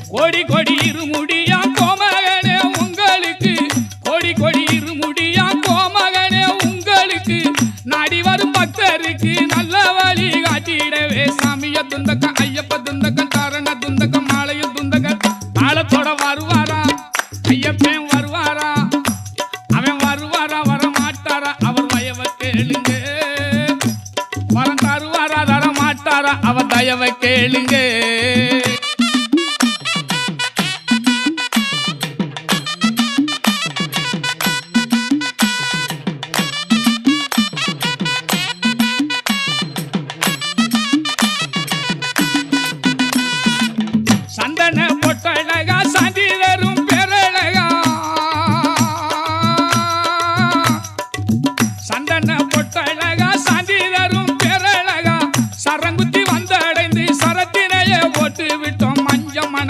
கோடி கோடி இருமுடியா கோமகனே உங்களுக்கு கோடி கோடி இருமுடியா கோமகனே உங்களுக்கு நாடி வரும் பக்தருக்கு நல்ல வழி காட்டிடவே சாமிய துந்தக்க ஐயப்ப துந்தக்க தாரண துந்தக்க மாலைய துந்தக்க தாளத்தோட வருவாரா ஐயப்பன் வருவாரா அவன் வருவாரா வர மாட்டாரா அவர் வயவ கேளுங்க வரம் தருவாரா தர மாட்டாரா அவர் தயவை கேளுங்க சந்தன பொட்டழகா